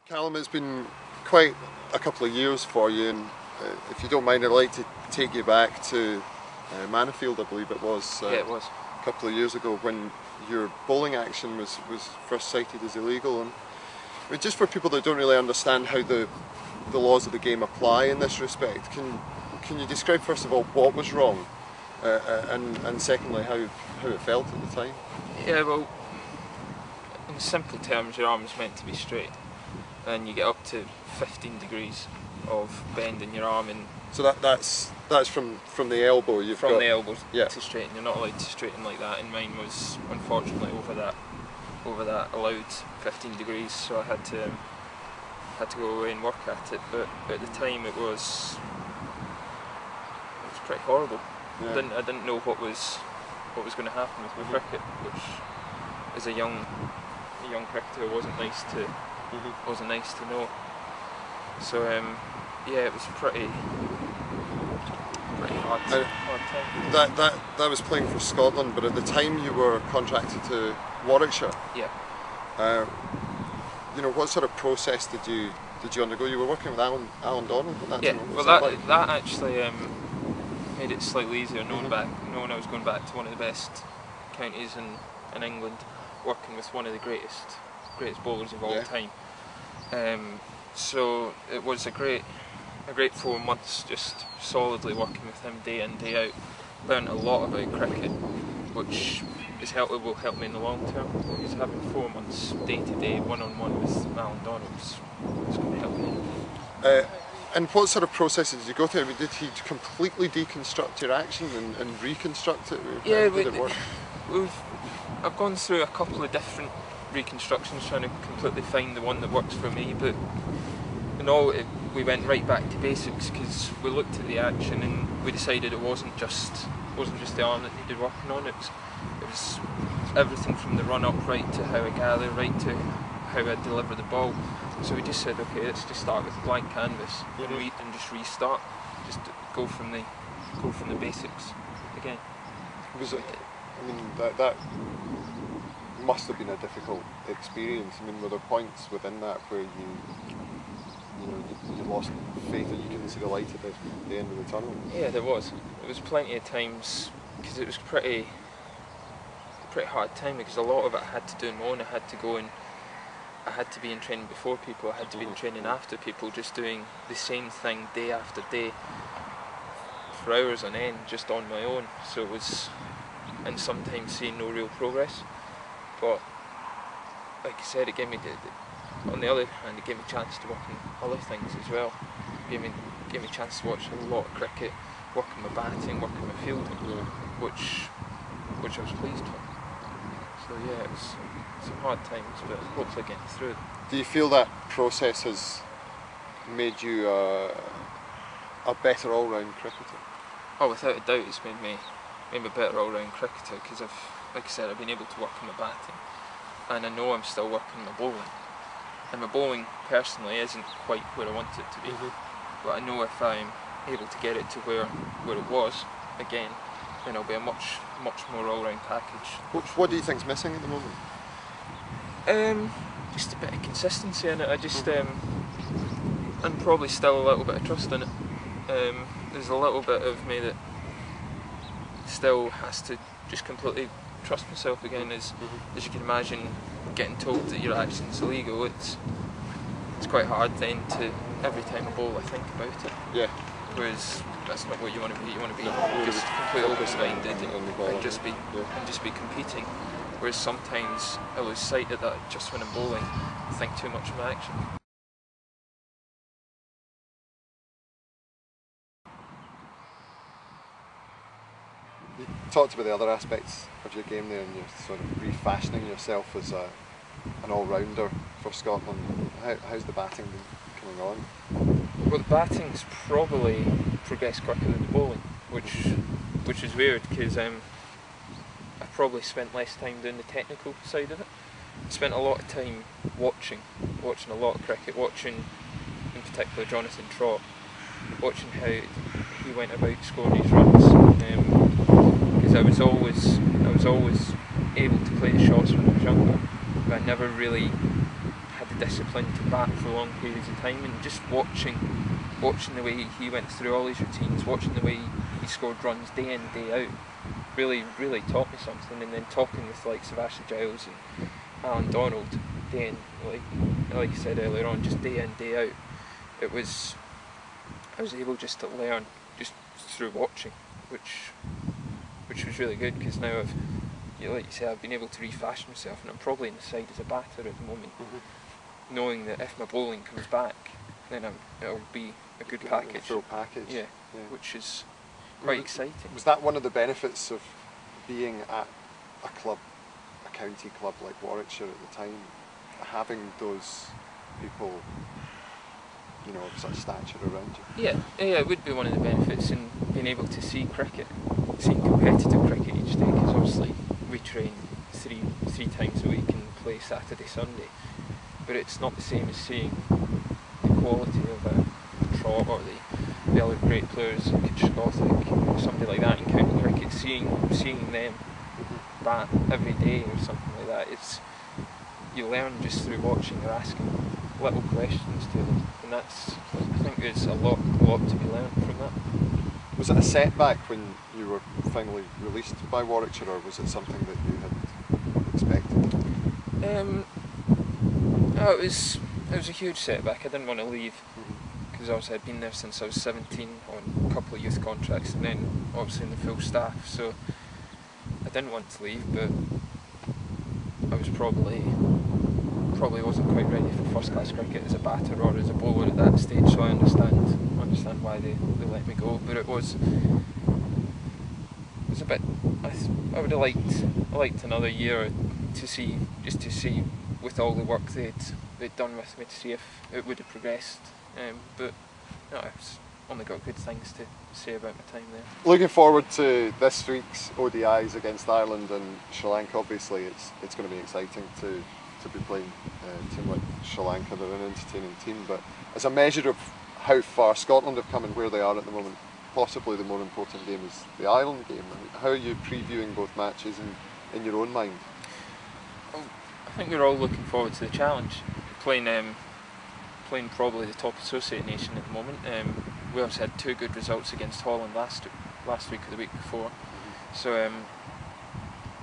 Calum, it's been quite a couple of years for you, and if you don't mind, I'd like to take you back to Manifield, I believe it was. Yeah, it was. A couple of years ago when your bowling action was first cited as illegal. And I mean, just for people that don't really understand how the laws of the game apply in this respect, can you describe first of all what was wrong, and secondly how it felt at the time? Yeah, well, in simple terms, your arm's meant to be straight, and you get up to 15 degrees of bend in your arm, and so that's from the elbow. You've from got the elbow yeah. to straighten. You're not allowed to straighten like that, and mine was unfortunately over that allowed 15 degrees, so I had to go away and work at it. But at the time it was pretty horrible. Yeah. I didn't know what was going to happen with my cricket, which as a young cricketer wasn't nice to know. So yeah, it was pretty hard time. That was playing for Scotland, but at the time you were contracted to Warwickshire. Yeah. You know, what sort of process did you undergo? You were working with Alan Donald at that yeah, time. Well, that actually made it slightly easier knowing I was going back to one of the best counties in England, working with one of the greatest bowlers of all time. So it was a great 4 months just solidly working with him day in, day out. Learned a lot about cricket, which will help me in the long term, because having 4 months day to day, one-on-one with Alan Donald was going to help me. And what sort of processes did you go through? I mean, did he completely deconstruct your action and reconstruct it? Yeah, did it work? I've gone through a couple of different reconstructions trying to completely find the one that works for me, but in all we went right back to basics, because we looked at the action and we decided it wasn't just the arm that needed working on. It was everything from the run up right to how I gather, right to how I deliver the ball. So we just said, okay, let's just start with a blank canvas and just restart, just go from the basics again. Was it? I mean, that must have been a difficult experience. I mean, were there points within that where you lost faith that you couldn't see the light at the end of the tunnel? Yeah, there was. There was plenty of times, because it was pretty hard time, because a lot of it I had to do on my own. I had to go and I had to be in training before people, I had to be in training after people, just doing the same thing day after day for hours on end, just on my own. So it was, and sometimes seeing no real progress. But like I said, it gave me on the other hand, it gave me a chance to work on other things as well. It gave me a chance to watch a lot of cricket, work on my batting, work on my fielding, which I was pleased with. So yeah, it was some hard times, but hopefully getting through it. Do you feel that process has made you a better all-round cricketer? Oh, without a doubt, it's made me a better all-round cricketer, because like I said, I've been able to work on my batting, and I know I'm still working on my bowling. And my bowling personally isn't quite where I want it to be, but I know if I'm able to get it to where it was again, then it'll be a much more all-round package. What do you think's missing at the moment? Just a bit of consistency in it. And probably still a little bit of trust in it. There's a little bit of me that still has to just completely trust myself again. As you can imagine, getting told that your action's illegal, it's quite hard then to, every time I bowl, I think about it. Yeah. Whereas that's not what you want to be. You want to be just completely open-minded and just be competing. Whereas sometimes I lose sight of that just when I'm bowling. I think too much of my action. You talked about the other aspects of your game there, and you're sort of refashioning yourself as an all-rounder for Scotland. How's the batting been coming on? Well, the batting's probably progressed quicker than the bowling, which is weird, because I've probably spent less time doing the technical side of it. I spent a lot of time watching a lot of cricket, watching in particular Jonathan Trott, watching how he went about scoring his runs, because I was always able to play the shots when I was younger, but I never really had the discipline to bat for long periods of time, and just watching the way he went through all his routines, watching the way he scored runs day in, day out, really taught me something. And then talking with like Sebastian Giles and Alan Donald, day in, like you said earlier on, just day in, day out, I was able just to learn just through watching, which was really good, because now like you say, I've been able to refashion myself, and I'm probably in the side as a batter at the moment, knowing that if my bowling comes back, then it'll be a good package. Full package. Yeah, which is quite exciting. Was that one of the benefits of being at a club, a county club like Warwickshire at the time, having those people, you know, of such stature around you? Yeah, it would be one of the benefits, in being able to see cricket, seeing competitive cricket each day, because obviously we train three times a week and play Saturday, Sunday, but it's not the same as seeing the quality of a Trot or the other great players, Kitchener Gothic, somebody like that in county cricket, seeing them bat every day or something like that. You learn just through watching. They're asking little questions to them, and I think there's a lot to be learned from that. Was it a setback when you were finally released by Warwickshire, or was it something that you had expected? It was a huge setback. I didn't want to leave, because obviously I'd been there since I was 17 on a couple of youth contracts, and then obviously in the full staff, so I didn't want to leave, but I was probably wasn't quite ready for first class cricket as a batter or as a bowler at that stage, so I understand why they let me go. But it was a bit, I would have liked another year to see with all the work they'd done with me, to see if it would have progressed, but no, I've only got good things to say about my time there. Looking forward to this week's ODIs against Ireland and Sri Lanka. Obviously it's going to be exciting to be playing a team like Sri Lanka. They're an entertaining team, but as a measure of how far Scotland have come and where they are at the moment, possibly the more important game is the Ireland game. I mean, how are you previewing both matches in your own mind? Well, I think we're all looking forward to the challenge. Playing probably the top associate nation at the moment. We also had 2 good results against Holland last week or the week before. So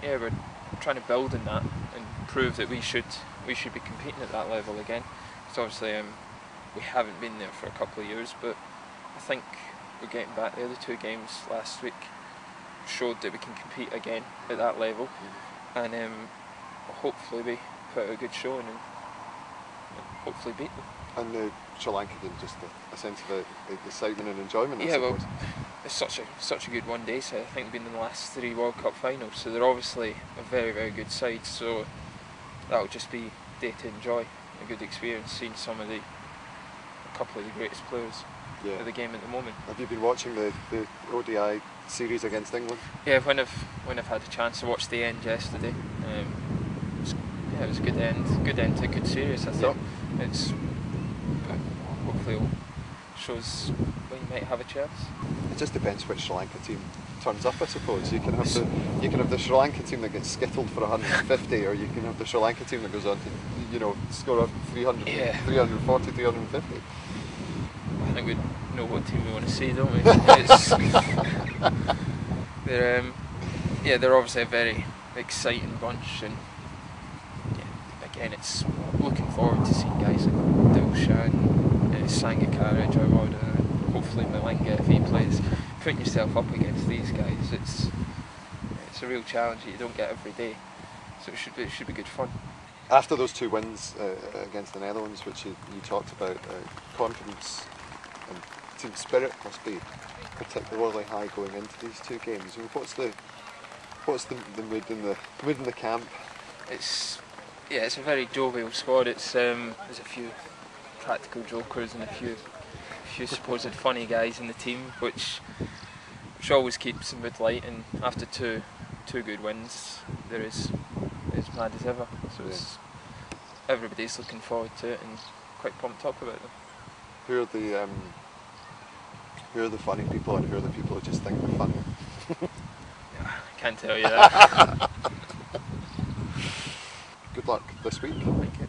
we're trying to build on that and prove that we should be competing at that level again. So obviously we haven't been there for a couple of years, but I think we're getting back there. The 2 games last week showed that we can compete again at that level, and hopefully we put out a good showing and hopefully beat them. And the Sri Lanka game, just a sense of excitement and enjoyment, I suppose. Well, it's such a good one day side. I think they've been in the last 3 World Cup finals, so they're obviously a very, very good side, so that'll just be a day to enjoy, a good experience, seeing a couple of the greatest players of the game at the moment. Have you been watching the ODI series against England? Yeah, when I've had a chance to watch the end yesterday, it was a good end to a good series, I thought. Hopefully it shows when you might have a chance. It just depends which Sri Lanka team turns up, I suppose. You can have the Sri Lanka team that gets skittled for 150, or you can have the Sri Lanka team that goes on to, score up 300, 340, 350. I think we know what team we want to see, don't we? They're obviously a very exciting bunch, and again, it's looking forward to seeing guys like Dilshan, Sangakkara, Jayawardene, and hopefully Malinga if he plays. Putting yourself up against these guys, it's a real challenge that you don't get every day, so it should be good fun. After those 2 wins against the Netherlands, which you talked about, confidence and team spirit must be particularly high going into these 2 games. I mean, what's the mood in the camp? It's a very jovial squad. There's a few practical jokers and a few supposed funny guys in the team, which always keeps the mood light. And after two good wins, it's mad as ever. So everybody's looking forward to it and quite pumped up about them. Who are the funny people, and who are the people who just think they're funny? I can't tell you that. Good luck this week. Thank you.